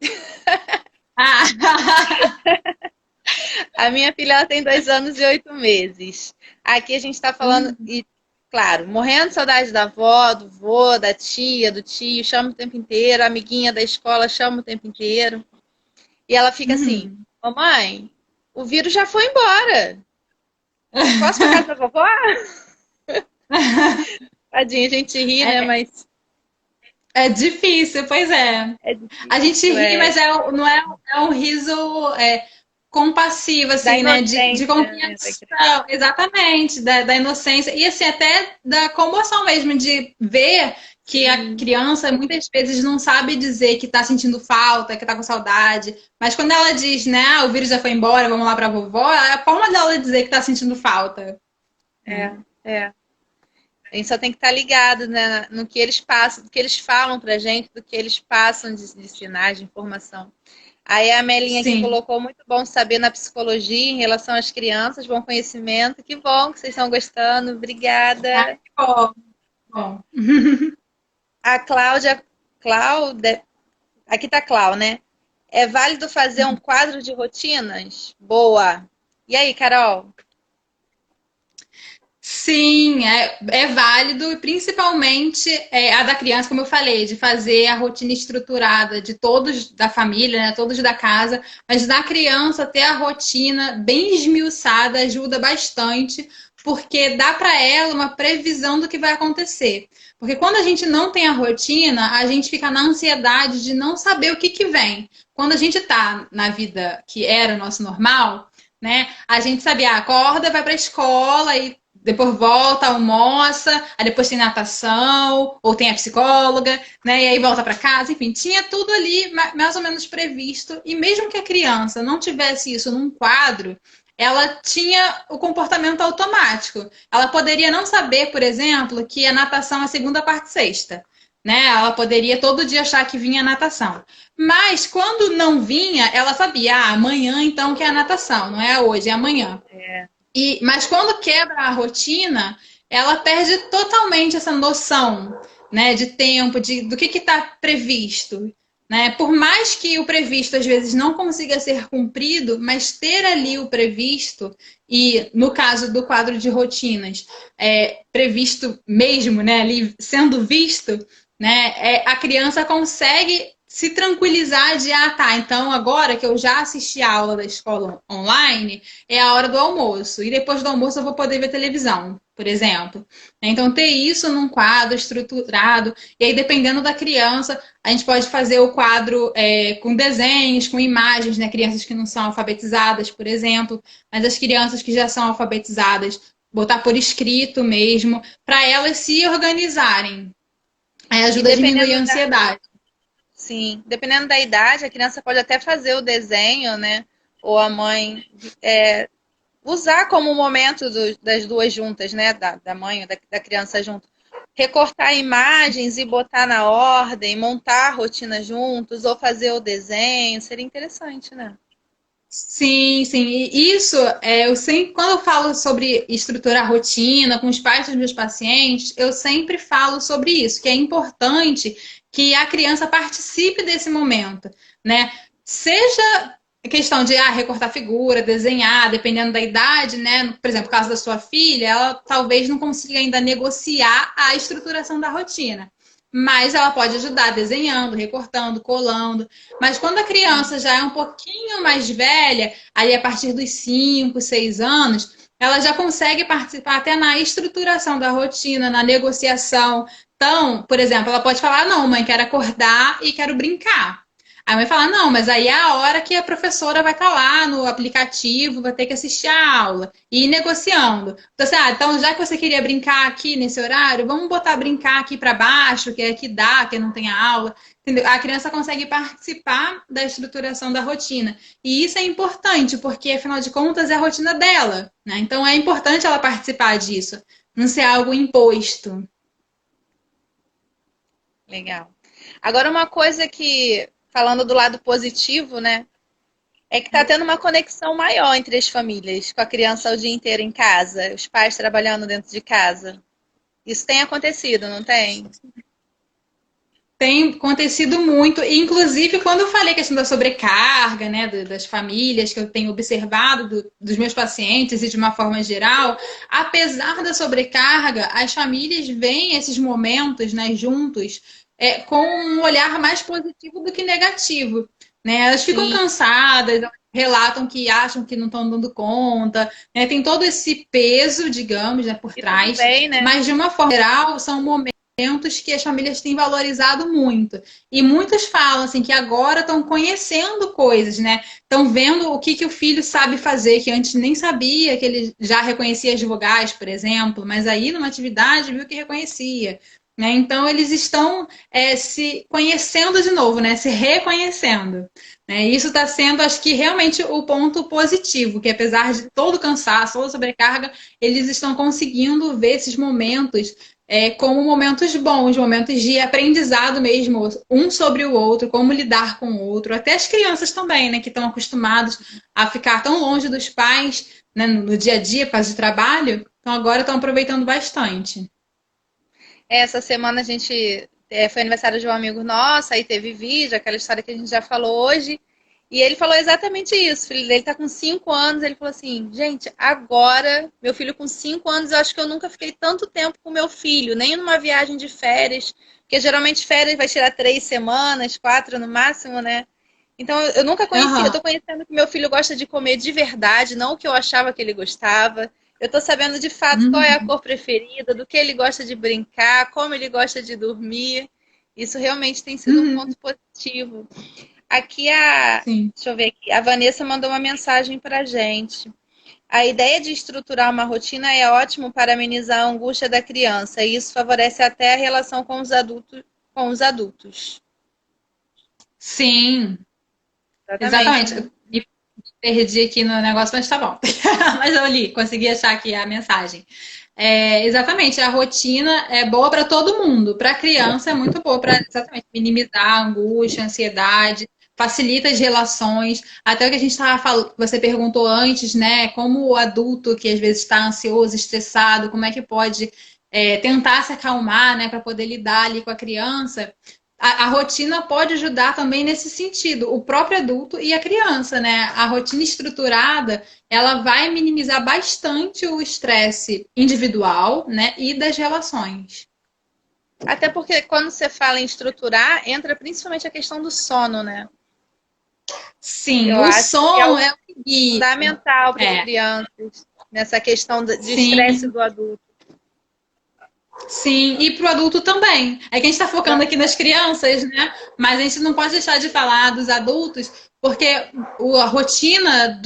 Ah. A minha filha ela tem 2 anos e 8 meses. Aqui a gente está falando, e claro, morrendo de saudade da avó, do vô, da tia, do tio, chama o tempo inteiro, a amiguinha da escola chama o tempo inteiro. E ela fica assim, Uhum. mamãe, o vírus já foi embora. Posso ir pra casa da vovó? Tadinha, a gente ri, né? É, Mas é difícil, pois é. é A gente difícil, ri, mas não é, é um riso compassivo, da assim, né? De inocência, né, da criança. compreensão, exatamente, da inocência. E assim, até da comoção mesmo, de ver que a Sim, criança muitas vezes não sabe dizer que está sentindo falta, que está com saudade. Mas quando ela diz, né, o vírus já foi embora, vamos lá para a vovó, é a forma dela dizer que está sentindo falta. Né? é, é. A gente só tem que estar ligado, né, no que eles passam, do que eles falam pra gente, do que eles passam de sinais, de informação. Aí a Melinha aqui Sim. colocou muito bom saber na psicologia em relação às crianças, bom conhecimento. Que bom que vocês estão gostando. Ah, Obrigada. que bom. Bom. A Cláudia, aqui tá Clau, né? É válido fazer um quadro de rotinas? Boa. E aí, Carol? Sim, é válido, e principalmente a da criança, como eu falei, de fazer a rotina estruturada de todos da família, né, todos da casa, mas da criança ter a rotina bem esmiuçada ajuda bastante, porque dá para ela uma previsão do que vai acontecer. Porque quando a gente não tem a rotina, a gente fica na ansiedade de não saber o que, que vem. Quando a gente está na vida que era o nosso normal, né? A gente sabia, acorda, vai para a escola e depois volta, almoça, aí depois tem natação, ou tem a psicóloga, né? E aí volta para casa, enfim, tinha tudo ali mais ou menos previsto. E mesmo que a criança não tivesse isso num quadro, ela tinha o comportamento automático. Ela poderia não saber, por exemplo, que a natação é segunda, quarta e sexta. Né? Ela poderia todo dia achar que vinha a natação. Mas quando não vinha, ela sabia, amanhã então que é a natação, não é hoje, é amanhã. É, Mas quando quebra a rotina, ela perde totalmente essa noção, né, de tempo, do que está previsto. Né? Por mais que o previsto às vezes não consiga ser cumprido, mas ter ali o previsto, e no caso do quadro de rotinas, previsto mesmo, né, ali sendo visto, né, a criança consegue se tranquilizar de, tá, então agora que eu já assisti a aula da escola online, é a hora do almoço. E depois do almoço eu vou poder ver televisão, por exemplo. Então, ter isso num quadro estruturado. E aí, dependendo da criança, a gente pode fazer o quadro com desenhos, com imagens, né? Crianças que não são alfabetizadas, por exemplo. Mas as crianças que já são alfabetizadas, botar por escrito mesmo, para elas se organizarem. Aí e ajuda a diminuir a ansiedade. sim, dependendo da idade, a criança pode até fazer o desenho, né? Ou a mãe usar como momento das duas juntas, né? Da mãe ou da criança junto. Recortar imagens e botar na ordem, montar a rotina juntos, ou fazer o desenho, seria interessante, né? Sim, sim. E isso, eu sempre, quando eu falo sobre estruturar a rotina com os pais dos meus pacientes, eu sempre falo sobre isso, que é importante que a criança participe desse momento, né? Seja questão de recortar figura, desenhar, dependendo da idade, né? Por exemplo, no caso da sua filha, ela talvez não consiga ainda negociar a estruturação da rotina. mas ela pode ajudar desenhando, recortando, colando. Mas quando a criança já é um pouquinho mais velha, aí a partir dos 5, 6 anos, ela já consegue participar até na estruturação da rotina, na negociação. Então, por exemplo, ela pode falar: não, mãe, quero acordar e quero brincar. Aí a mãe fala: não, mas aí é a hora que a professora vai estar lá no aplicativo, vai ter que assistir a aula e ir negociando. Então, assim, então já que você queria brincar aqui nesse horário, vamos botar brincar aqui para baixo, que é que dá, que não tem a aula. Entendeu? A criança consegue participar da estruturação da rotina. E isso é importante, porque afinal de contas é a rotina dela, né? Então é importante ela participar disso, não ser algo imposto. Legal. Agora, uma coisa que, falando do lado positivo, né? É que tá tendo uma conexão maior entre as famílias, com a criança o dia inteiro em casa, os pais trabalhando dentro de casa. Isso tem acontecido, não tem? Tem acontecido muito, inclusive quando eu falei a questão da sobrecarga, né, das famílias, que eu tenho observado dos meus pacientes e de uma forma geral, apesar da sobrecarga, as famílias veem esses momentos, né, juntos, com um olhar mais positivo do que negativo, né? Elas ficam Sim, cansadas, relatam que acham que não estão dando conta, né? Tem todo esse peso, digamos, né, por e tudo trás, bem, né? mas de uma forma geral são momentos que as famílias têm valorizado muito. E muitos falam assim que agora estão conhecendo coisas, né? Estão vendo o que o filho sabe fazer, que antes nem sabia, que ele já reconhecia as vogais, por exemplo, mas aí numa atividade viu que reconhecia. Né? Então eles estão se conhecendo de novo, né? Se reconhecendo. Né? Isso está sendo, acho que, realmente o ponto positivo, que apesar de todo o cansaço, toda a sobrecarga, eles estão conseguindo ver esses momentos como momentos bons, momentos de aprendizado mesmo, um sobre o outro, como lidar com o outro. Até as crianças também, né, que estão acostumados a ficar tão longe dos pais, né, no dia a dia, por causa de trabalho, então agora estão aproveitando bastante. Essa semana a gente foi aniversário de um amigo nosso, aí teve vídeo, aquela história que a gente já falou hoje. E ele falou exatamente isso. O filho dele tá com 5 anos. Ele falou assim: gente, agora, meu filho com 5 anos, eu acho que eu nunca fiquei tanto tempo com meu filho, nem numa viagem de férias, porque geralmente férias vai tirar 3 semanas, 4 no máximo, né? Então eu nunca conheci, eu Aham. tô conhecendo que meu filho gosta de comer de verdade, não o que eu achava que ele gostava. Eu tô sabendo de fato qual é a Uhum. cor preferida, do que ele gosta de brincar, como ele gosta de dormir. Isso realmente tem sido um Uhum. ponto positivo. Aqui a, Sim. deixa eu ver aqui, a Vanessa mandou uma mensagem pra gente. A ideia de estruturar uma rotina é ótimo para amenizar a angústia da criança, e isso favorece até a relação com os adultos, com os adultos. Sim, Exatamente. exatamente. Eu me perdi aqui no negócio, mas tá bom. Mas eu li, consegui achar aqui a mensagem. Exatamente, a rotina é boa para todo mundo. Para a criança é muito boa para exatamente minimizar a angústia, a ansiedade, facilita as relações. Até o que a gente estava falando, você perguntou antes, né? Como o adulto que às vezes está ansioso, estressado, como é que pode tentar se acalmar, né, para poder lidar ali com a criança. A rotina pode ajudar também nesse sentido, o próprio adulto e a criança, né? A rotina estruturada, ela vai minimizar bastante o estresse individual, né, e das relações. Até porque quando você fala em estruturar, entra principalmente a questão do sono, né? Sim, Eu o acho que é sono o é o que guia. fundamental para as É, crianças nessa questão de estresse sim, do adulto. sim, e para o adulto também. É que a gente está focando aqui nas crianças, né? Mas a gente não pode deixar de falar dos adultos, porque a rotina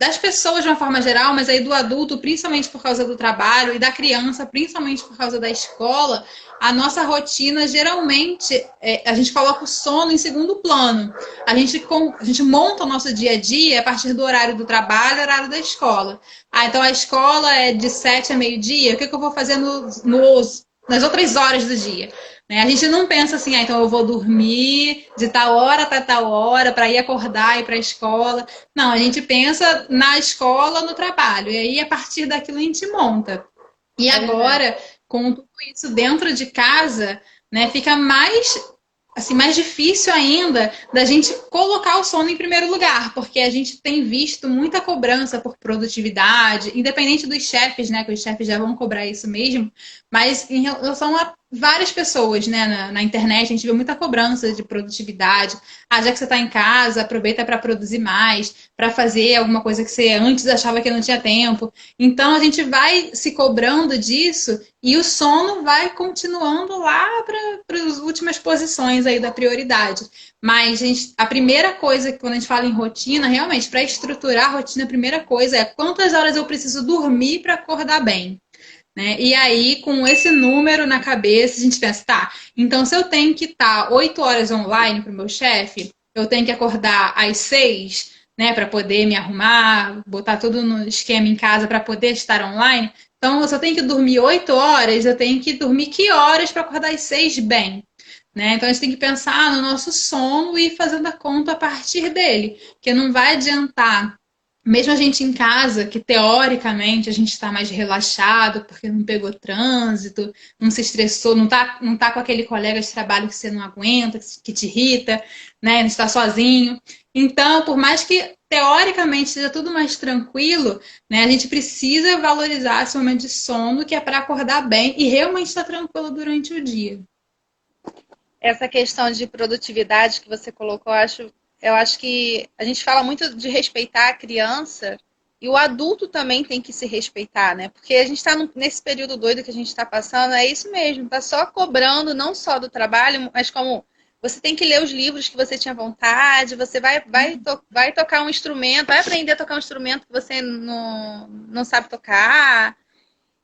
das pessoas de uma forma geral, mas aí do adulto, principalmente por causa do trabalho, e da criança, principalmente por causa da escola, a nossa rotina geralmente a gente coloca o sono em segundo plano. A gente monta o nosso dia a dia a partir do horário do trabalho, horário da escola. Então a escola é de 7 a meio-dia, o que eu vou fazer nas outras horas do dia? Né? A gente não pensa assim, então eu vou dormir de tal hora até tal hora para ir acordar e ir para a escola. Não, a gente pensa na escola, no trabalho. E aí, a partir daquilo, a gente monta. E É verdade. agora, com tudo isso dentro de casa, né, fica mais difícil ainda da gente colocar o sono em primeiro lugar, porque a gente tem visto muita cobrança por produtividade, independente dos chefes, né, que os chefes já vão cobrar isso mesmo, mas em relação a várias pessoas, né, na internet, a gente vê muita cobrança de produtividade. Ah, já que você está em casa, aproveita para produzir mais, para fazer alguma coisa que você antes achava que não tinha tempo. Então a gente vai se cobrando disso e o sono vai continuando lá para as últimas posições aí da prioridade. Mas a primeira coisa, quando a gente fala em rotina, realmente, para estruturar a rotina, a primeira coisa é quantas horas eu preciso dormir para acordar bem. Né? E aí, com esse número na cabeça, a gente pensa, tá, então se eu tenho que estar 8 horas online para o meu chefe, eu tenho que acordar às 6, né, para poder me arrumar, botar tudo no esquema em casa para poder estar online. Então, se eu tenho que dormir 8 horas, eu tenho que dormir que horas para acordar às 6 bem? Né? Então, a gente tem que pensar no nosso sono e ir fazendo a conta a partir dele, porque não vai adiantar mesmo a gente em casa, que teoricamente a gente está mais relaxado porque não pegou trânsito, não se estressou, não tá com aquele colega de trabalho que você não aguenta, que te irrita, né? Não está sozinho. Então, por mais que teoricamente seja tudo mais tranquilo, né? A gente precisa valorizar esse momento de sono que é para acordar bem e realmente estar tranquilo durante o dia. Essa questão de produtividade que você colocou, eu acho que a gente fala muito de respeitar a criança e o adulto também tem que se respeitar, né? Porque a gente está nesse período doido que a gente está passando, é isso mesmo, tá só cobrando não só do trabalho, mas como você tem que ler os livros que você tinha vontade, você vai tocar um instrumento, vai aprender a tocar um instrumento que você não sabe tocar.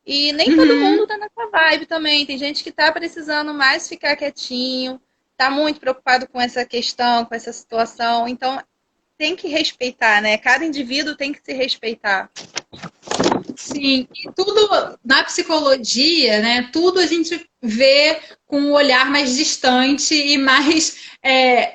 E nem todo Uhum. mundo tá nessa vibe também. Tem gente que tá precisando mais ficar quietinho, tá muito preocupado com essa questão, com essa situação. Então, tem que respeitar, né? Cada indivíduo tem que se respeitar. Sim, e tudo na psicologia, né? Tudo a gente vê com um olhar mais distante e mais,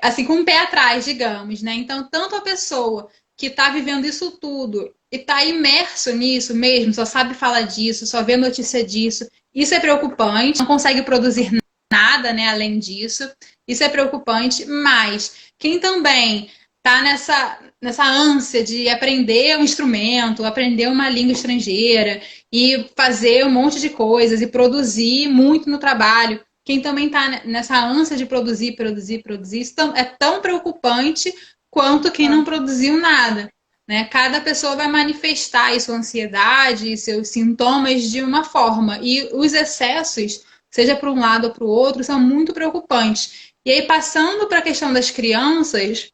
assim, com um pé atrás, digamos, né? Então, tanto a pessoa que está vivendo isso tudo e está imerso nisso mesmo, só sabe falar disso, só vê notícia disso, isso é preocupante, não consegue produzir nada, né, além disso, isso é preocupante, mas quem também está nessa ânsia de aprender um instrumento, aprender uma língua estrangeira e fazer um monte de coisas e produzir muito no trabalho. Quem também está nessa ânsia de produzir, produzir, produzir, isso é tão preocupante quanto quem não produziu nada. Né? Cada pessoa vai manifestar a sua ansiedade e seus sintomas de uma forma. E os excessos, seja para um lado ou para o outro, são muito preocupantes. E aí, passando para a questão das crianças,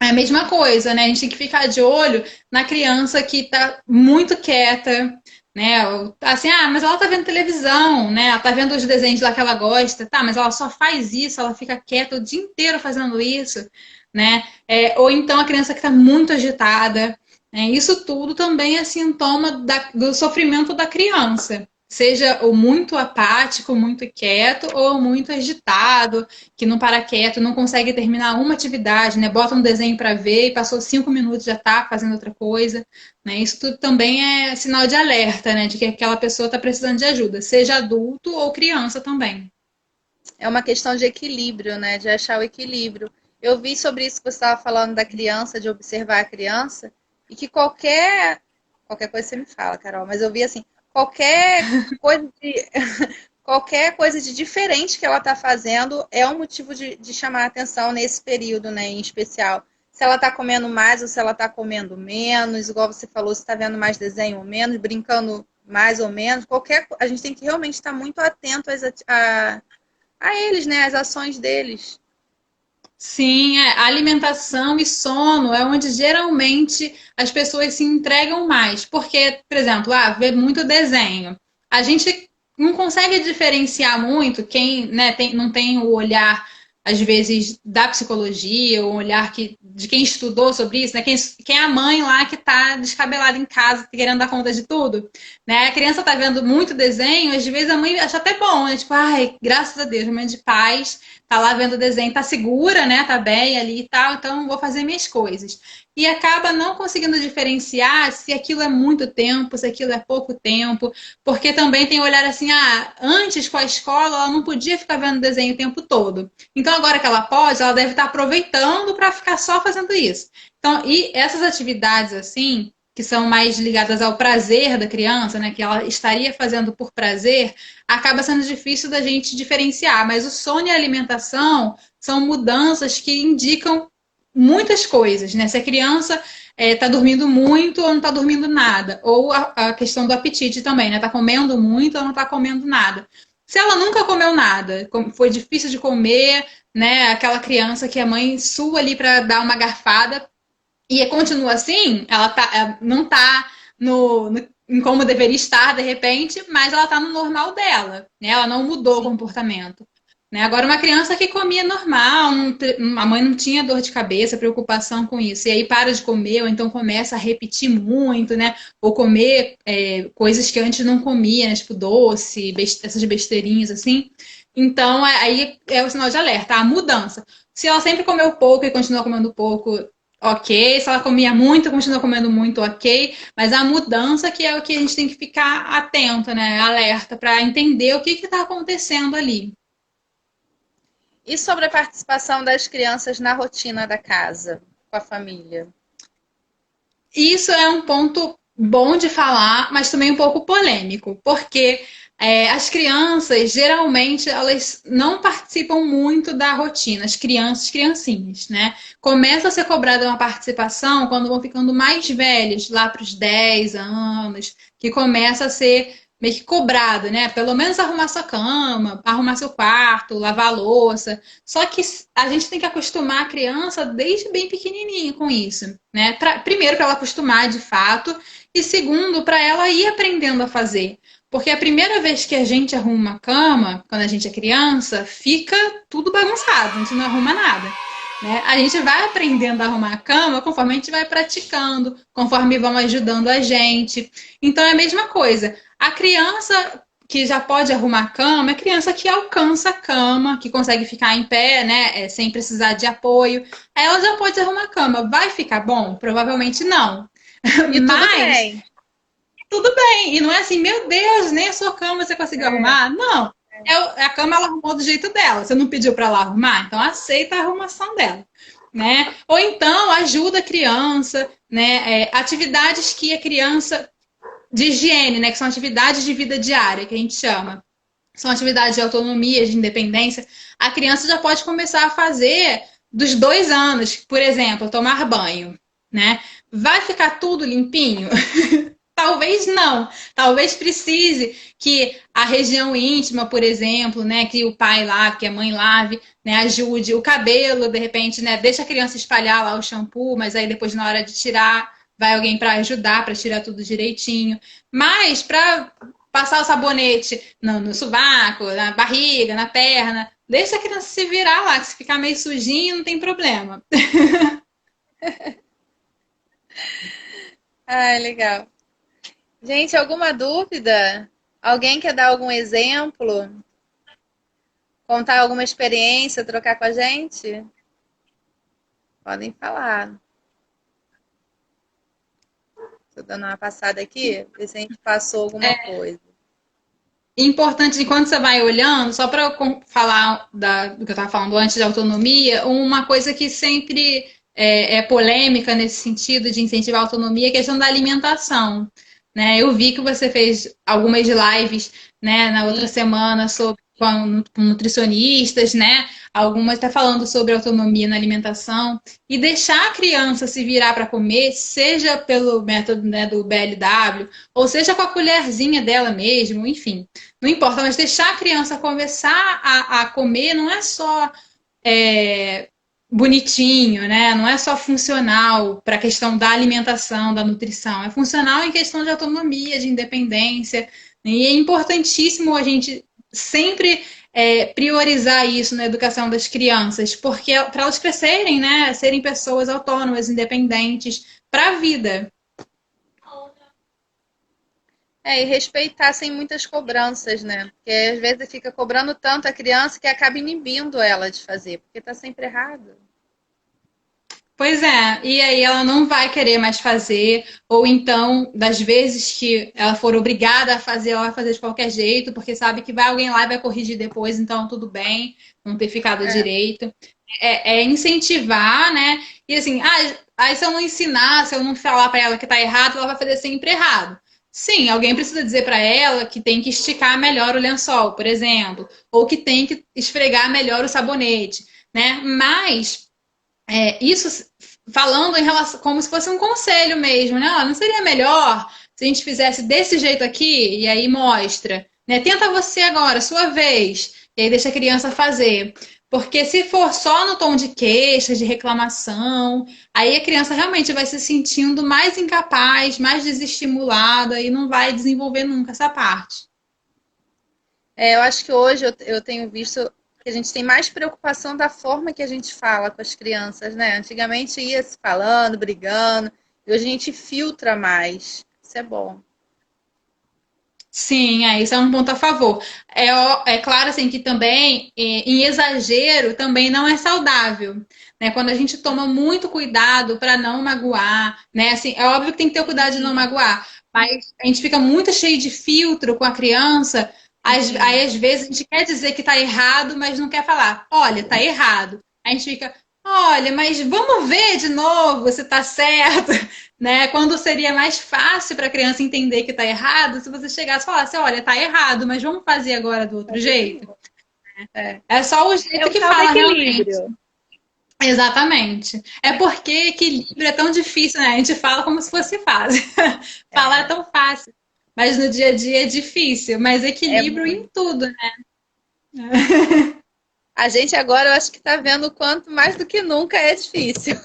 é a mesma coisa, né? A gente tem que ficar de olho na criança que tá muito quieta, né? Assim, mas ela tá vendo televisão, né? Ela tá vendo os desenhos lá que ela gosta, tá? Mas ela só faz isso, ela fica quieta o dia inteiro fazendo isso, né? Ou então a criança que tá muito agitada, né? Isso tudo também é sintoma do sofrimento da criança. Seja o muito apático, muito quieto, ou muito agitado, que não para quieto, não consegue terminar uma atividade, né? Bota um desenho para ver e passou 5 minutos já está fazendo outra coisa, né? Isso tudo também é sinal de alerta, né? De que aquela pessoa está precisando de ajuda, seja adulto ou criança também. É uma questão de equilíbrio, né? De achar o equilíbrio. Eu vi sobre isso que você estava falando da criança, de observar a criança, e que qualquer coisa você me fala, Carol, mas eu vi assim, qualquer coisa de, qualquer coisa de diferente que ela está fazendo é um motivo de chamar a atenção nesse período, né, em especial. Se ela está comendo mais ou se ela está comendo menos, igual você falou, se está vendo mais desenho ou menos, brincando mais ou menos, a gente tem que realmente estar muito atento a eles, né, as ações deles. Sim, alimentação e sono é onde geralmente as pessoas se entregam mais. Porque, por exemplo, vê muito desenho. A gente não consegue diferenciar muito quem, né, não tem o olhar, às vezes, da psicologia, o olhar de quem estudou sobre isso, né? Quem é a mãe lá que está descabelada em casa, querendo dar conta de tudo. Né? A criança está vendo muito desenho, às vezes a mãe acha até bom, né? Tipo, ai, graças a Deus, mãe de paz tá lá vendo o desenho, tá segura, né? Tá bem ali e tal, então vou fazer minhas coisas. E acaba não conseguindo diferenciar se aquilo é muito tempo, se aquilo é pouco tempo, porque também tem olhar assim, antes com a escola ela não podia ficar vendo desenho o tempo todo. Então agora que ela pode, ela deve estar aproveitando para ficar só fazendo isso. Então, e essas atividades assim, que são mais ligadas ao prazer da criança, né, que ela estaria fazendo por prazer, acaba sendo difícil da gente diferenciar. Mas o sono e a alimentação são mudanças que indicam muitas coisas, né? Se a criança está dormindo muito ou não está dormindo nada. Ou a questão do apetite também, né? Está comendo muito ou não está comendo nada. Se ela nunca comeu nada, foi difícil de comer, né? Aquela criança que a mãe sua ali para dar uma garfada e continua assim, ela não está em como deveria estar de repente, mas ela está no normal dela, né? Ela não mudou o comportamento. Né? Agora, uma criança que comia normal, a mãe não tinha dor de cabeça, preocupação com isso, e aí para de comer, ou então começa a repetir muito, né? Ou comer coisas que antes não comia, né? Tipo doce, essas besteirinhas assim. Então, aí é o sinal de alerta, a mudança. Se ela sempre comeu pouco e continua comendo pouco, ok. Se ela comia muito, continua comendo muito, ok. Mas a mudança que é o que a gente tem que ficar atento, né? Alerta, para entender o que está acontecendo ali. E sobre a participação das crianças na rotina da casa, com a família? Isso é um ponto bom de falar, mas também um pouco polêmico, porque as crianças, geralmente, elas não participam muito da rotina, as crianças, criancinhas, né? Começa a ser cobrada uma participação quando vão ficando mais velhos, lá para os 10 anos, que começa a ser meio que cobrado, né? Pelo menos arrumar sua cama, arrumar seu quarto, lavar a louça. Só que a gente tem que acostumar a criança desde bem pequenininha com isso, né? Primeiro, para ela acostumar de fato, e segundo, para ela ir aprendendo a fazer. Porque a primeira vez que a gente arruma uma cama, quando a gente é criança, fica tudo bagunçado, a gente não arruma nada. Né? A gente vai aprendendo a arrumar a cama conforme a gente vai praticando, conforme vão ajudando a gente. Então é a mesma coisa. A criança que já pode arrumar a cama é criança que alcança a cama, que consegue ficar em pé, né, sem precisar de apoio. Aí ela já pode arrumar a cama. Vai ficar bom? Provavelmente não. E Mas tudo bem. tudo bem. E não é assim, meu Deus, nem a sua cama você conseguiu arrumar. Não. A cama ela arrumou do jeito dela. Você não pediu para ela arrumar? Então aceita a arrumação dela. Né? Ou então ajuda a criança, né? Atividades que a criança de higiene, né? Que são atividades de vida diária, que a gente chama. São atividades de autonomia, de independência. A criança já pode começar a fazer dos 2 anos, por exemplo, tomar banho, né? Vai ficar tudo limpinho? Talvez não. Talvez precise que a região íntima, por exemplo, né, que o pai lave, que a mãe lave, né, ajude o cabelo, de repente, né, deixa a criança espalhar lá o shampoo, mas aí depois na hora de tirar, vai alguém para ajudar, para tirar tudo direitinho. Mas para passar o sabonete no sovaco, na barriga, na perna, deixa a criança se virar lá, que se ficar meio sujinho, não tem problema. Ah, legal. Gente, alguma dúvida? Alguém quer dar algum exemplo? Contar alguma experiência, trocar com a gente? Podem falar. Estou dando uma passada aqui, ver se a gente passou alguma coisa. Importante, enquanto você vai olhando, só para falar do que eu estava falando antes de autonomia, uma coisa que sempre é polêmica nesse sentido de incentivar a autonomia é a questão da alimentação. Né? Eu vi que você fez algumas lives, né, na outra semana com nutricionistas, né? Algumas está falando sobre autonomia na alimentação e deixar a criança se virar para comer, seja pelo método, né, do BLW, ou seja com a colherzinha dela mesmo, enfim, não importa, mas deixar a criança começar a comer não é só bonitinho, né? Não é só funcional para a questão da alimentação, da nutrição, é funcional em questão de autonomia, de independência. E é importantíssimo a gente sempre priorizar isso na educação das crianças, porque para elas crescerem, né? Serem pessoas autônomas, independentes para a vida. E respeitar sem muitas cobranças, né? Porque às vezes fica cobrando tanto a criança que acaba inibindo ela de fazer, porque tá sempre errado. Pois é, e aí ela não vai querer mais fazer, ou então, das vezes que ela for obrigada a fazer, ela vai fazer de qualquer jeito, porque sabe que vai alguém lá e vai corrigir depois, então tudo bem, não ter ficado direito. É incentivar, né? E assim, Aí se eu não ensinar, se eu não falar para ela que tá errado, ela vai fazer sempre errado. Sim, alguém precisa dizer para ela que tem que esticar melhor o lençol, por exemplo, ou que tem que esfregar melhor o sabonete, né? Mas isso falando em relação como se fosse um conselho mesmo, né? Ó, não seria melhor se a gente fizesse desse jeito aqui e aí mostra, né? Tenta você agora, sua vez, e aí deixa a criança fazer. Porque se for só no tom de queixa, de reclamação, aí a criança realmente vai se sentindo mais incapaz, mais desestimulada e não vai desenvolver nunca essa parte. Eu acho que hoje eu tenho visto que a gente tem mais preocupação da forma que a gente fala com as crianças, né? Antigamente ia se falando, brigando, e hoje a gente filtra mais. Isso é bom. Sim, isso é um ponto a favor. É claro assim que também em exagero também não é saudável, né? Quando a gente toma muito cuidado para não magoar, né? Assim, é óbvio que tem que ter cuidado de não magoar, mas a gente fica muito cheio de filtro com a criança. Aí às vezes a gente quer dizer que está errado, mas não quer falar. Olha, está errado. A gente fica, olha, mas vamos ver de novo se está certo. Né? Quando seria mais fácil para a criança entender que está errado, se você chegasse e falasse, olha, está errado, mas vamos fazer agora do outro jeito. É só o É jeito o que tal do fala realmente. equilíbrio. Exatamente. É porque equilíbrio é tão difícil, né? A gente fala como se fosse fácil. Falar é tão fácil. Mas no dia a dia é difícil. Mas É equilíbrio em muito. tudo, né? A gente agora eu acho que está vendo o quanto mais do que nunca é difícil.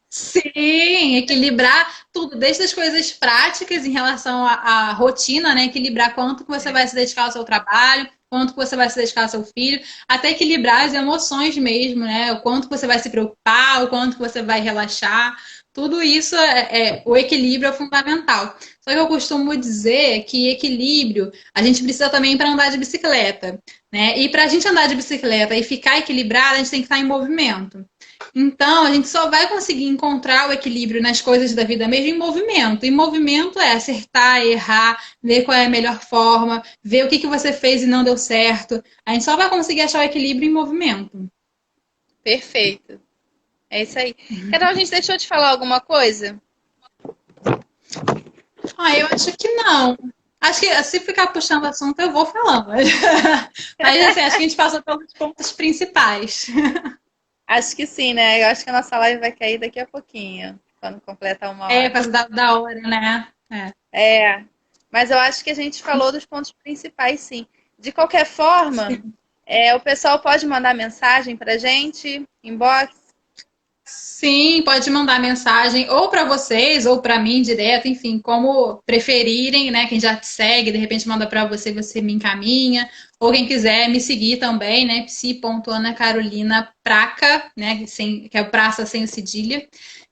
Sim, equilibrar tudo, desde as coisas práticas em relação à rotina, né? Equilibrar quanto que você vai se dedicar ao seu trabalho, quanto que você vai se dedicar ao seu filho, até equilibrar as emoções mesmo, né? O quanto que você vai se preocupar, o quanto que você vai relaxar. Tudo isso o equilíbrio é fundamental. Só que eu costumo dizer que equilíbrio a gente precisa também para andar de bicicleta, né? E para a gente andar de bicicleta e ficar equilibrado, a gente tem que estar em movimento. Então, a gente só vai conseguir encontrar o equilíbrio nas coisas da vida mesmo em movimento. E movimento é acertar, errar, ver qual é a melhor forma, ver o que que você fez e não deu certo. A gente só vai conseguir achar o equilíbrio em movimento. Perfeito. É isso aí. Carol, a gente deixou de falar alguma coisa? Eu acho que não. Acho que se ficar puxando assunto, eu vou falando. Mas assim, acho que a gente passou pelos pontos principais. Acho que sim, né? Eu acho que a nossa live vai cair daqui a pouquinho, quando completar uma É, hora. quase da hora, né? É, mas eu acho que a gente falou dos pontos principais, sim. De qualquer forma, Sim. o pessoal pode mandar mensagem pra gente, inbox. Sim, pode mandar mensagem ou para vocês ou para mim direto, enfim, como preferirem, né? Quem já te segue, de repente manda para você, você me encaminha. Ou quem quiser me seguir também, né? psi.anacarolinapraca, né? Que é o praça sem o cedilha.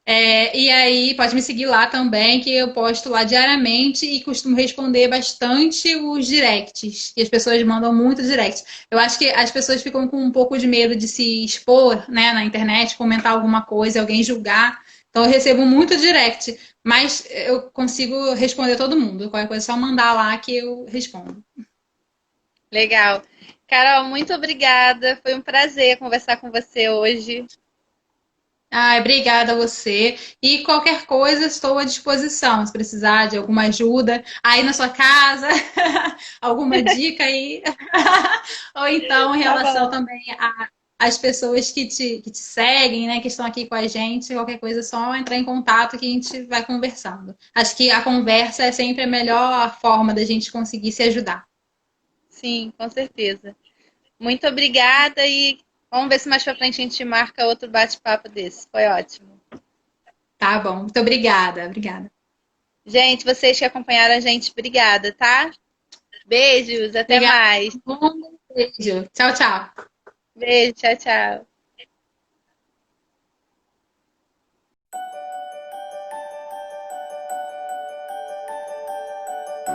E aí pode me seguir lá também, que eu posto lá diariamente e costumo responder bastante os directs. E as pessoas mandam muito direct. Eu acho que as pessoas ficam com um pouco de medo de se expor, né, na internet, comentar alguma coisa, alguém julgar. Então eu recebo muito direct, mas eu consigo responder todo mundo. Qualquer coisa é só mandar lá que eu respondo. Legal. Carol, muito obrigada. Foi um prazer conversar com você hoje. Obrigada a você. E qualquer coisa, estou à disposição. Se precisar de alguma ajuda aí na sua casa, alguma dica aí. Ou então em Tá relação bom. também às pessoas que te seguem, né, que estão aqui com a gente, qualquer coisa é só entrar em contato que a gente vai conversando. Acho que a conversa é sempre a melhor forma da gente conseguir se ajudar. Sim, com certeza. Muito obrigada e vamos ver se mais pra frente a gente marca outro bate-papo desse. Foi ótimo. Tá bom, muito obrigada. Obrigada. Gente, vocês que acompanharam a gente, obrigada, tá? Beijos, até Obrigada. mais. Um beijo. Tchau, tchau. Beijo, tchau, tchau.